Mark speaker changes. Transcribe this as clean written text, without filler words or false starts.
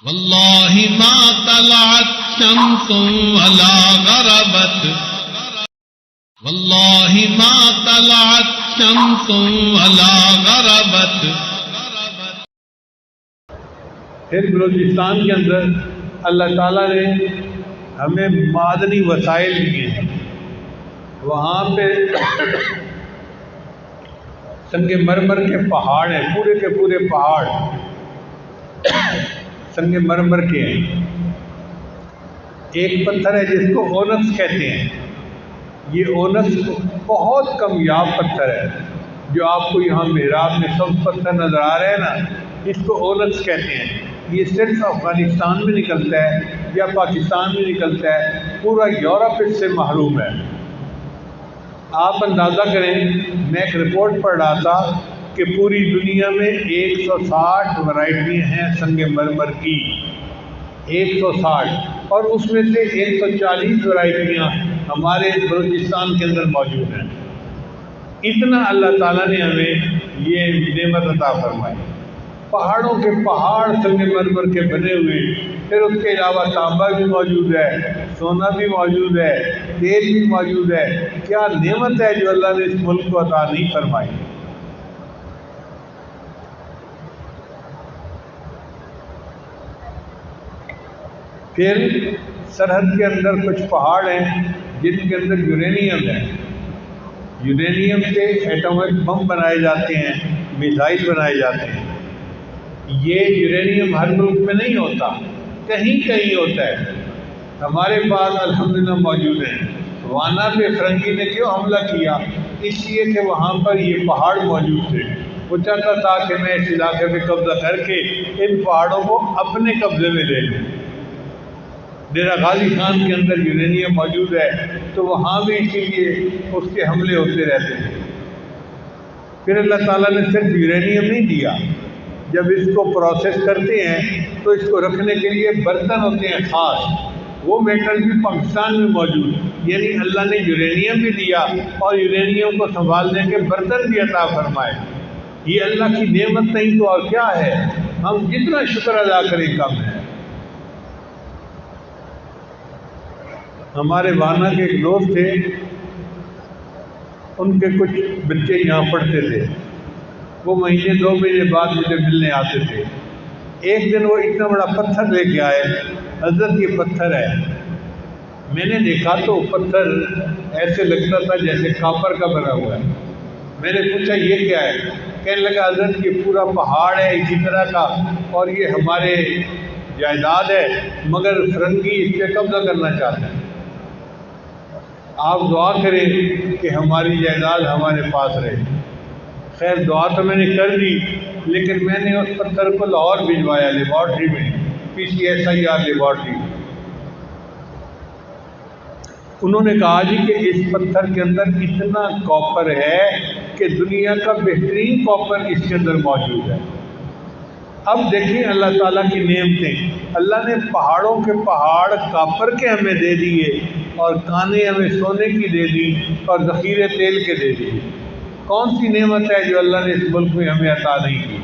Speaker 1: واللہ ما طلعت شمس ولا غربت واللہ ما طلعت شمس ولا غربت.
Speaker 2: پھر بلوچستان کے اندر اللہ تعالیٰ نے ہمیں معدنی وسائل دیے ہیں. وہاں پہ سنگ مرمر کے پہاڑ ہیں، پورے کے پورے پہاڑ سنگ مرمر کے ہیں. ایک پتھر ہے جس کو اونکس کہتے ہیں. یہ اونکس بہت کمیاب پتھر ہے جو آپ کو یہاں محراب میں سب پتھر نظر آ رہے ہیں نا، اس کو اونکس کہتے ہیں. یہ صرف افغانستان میں نکلتا ہے یا پاکستان میں نکلتا ہے، پورا یورپ اس سے محروم ہے. آپ اندازہ کریں، میں ایک رپورٹ پڑھ رہا تھا کہ پوری دنیا میں 160 ورائٹی ہیں سنگ مرمر کی، 160، اور اس میں سے 140 ورائٹیاں ہمارے بلوچستان کے اندر موجود ہیں. اتنا اللہ تعالیٰ نے ہمیں یہ نعمت عطا فرمائی. پہاڑوں کے پہاڑ سنگ مرمر کے بنے ہوئے، پھر اس کے علاوہ تانبا بھی موجود ہے، سونا بھی موجود ہے، تیل بھی موجود ہے. کیا نعمت ہے جو اللہ نے اس ملک کو عطا نہیں فرمائی. پھر سرحد کے اندر کچھ پہاڑ ہیں جن کے اندر یورینیم ہے. یورینیم سے ایٹمک بم بنائے جاتے ہیں، میزائل بنائے جاتے ہیں. یہ یورینیم ہر ملک میں نہیں ہوتا، کہیں کہیں ہوتا ہے. ہمارے پاس الحمدللہ موجود ہیں. وانا پہ فرنگی نے کیوں حملہ کیا؟ اس لیے کہ وہاں پر یہ پہاڑ موجود تھے. وہ چاہتا تھا کہ میں اس علاقے پہ قبضہ کر کے ان پہاڑوں کو اپنے قبضے میں لے لوں. ڈیرہ غازی خان کے اندر یورینیم موجود ہے تو وہاں بھی اسی لیے اس کے حملے ہوتے رہتے ہیں. پھر اللہ تعالیٰ نے صرف یورینیم نہیں دیا، جب اس کو پروسیس کرتے ہیں تو اس کو رکھنے کے لیے برتن ہوتے ہیں خاص. وہ میٹل بھی پاکستان میں موجود، یعنی اللہ نے یورینیم بھی دیا اور یورینیم کو سنبھالنے کے برتن بھی عطا فرمائے. یہ اللہ کی نعمت نہیں تو اور کیا ہے؟ ہم جتنا شکر ادا کریں کم ہے. ہمارے وانا کے ایک دوست تھے، ان کے کچھ بچے یہاں پڑھتے تھے. وہ مہینے 2 مہینے بعد مجھے ملنے آتے تھے. ایک دن وہ اتنا بڑا پتھر لے کے آئے. حضرت یہ پتھر ہے. میں نے دیکھا تو پتھر ایسے لگتا تھا جیسے کاپر کا بنا ہوا ہے. میں نے پوچھا یہ کیا ہے؟ کہنے لگا حضرت یہ پورا پہاڑ ہے اسی طرح کا، اور یہ ہمارے جائیداد ہے، مگر فرنگی اس پہ قبضہ کرنا چاہتے ہیں. آپ دعا کریں کہ ہماری جائیداد ہمارے پاس رہے. خیر دعا تو میں نے کر دی، لیکن میں نے اس پتھر کو لاہور بھجوایا لیبارٹری میں، PCSIR لیبارٹری. انہوں نے کہا جی کہ اس پتھر کے اندر اتنا کاپر ہے کہ دنیا کا بہترین کاپر اس کے اندر موجود ہے. اب دیکھیں اللہ تعالیٰ کی نعمتیں. اللہ نے پہاڑوں کے پہاڑ کاپر کے ہمیں دے دیے، اور کانے ہمیں سونے کی دے دی، اور ذخیرے تیل کے دے دیے. کون سی نعمت ہے جو اللہ نے اس ملک میں ہمیں عطا نہیں کی؟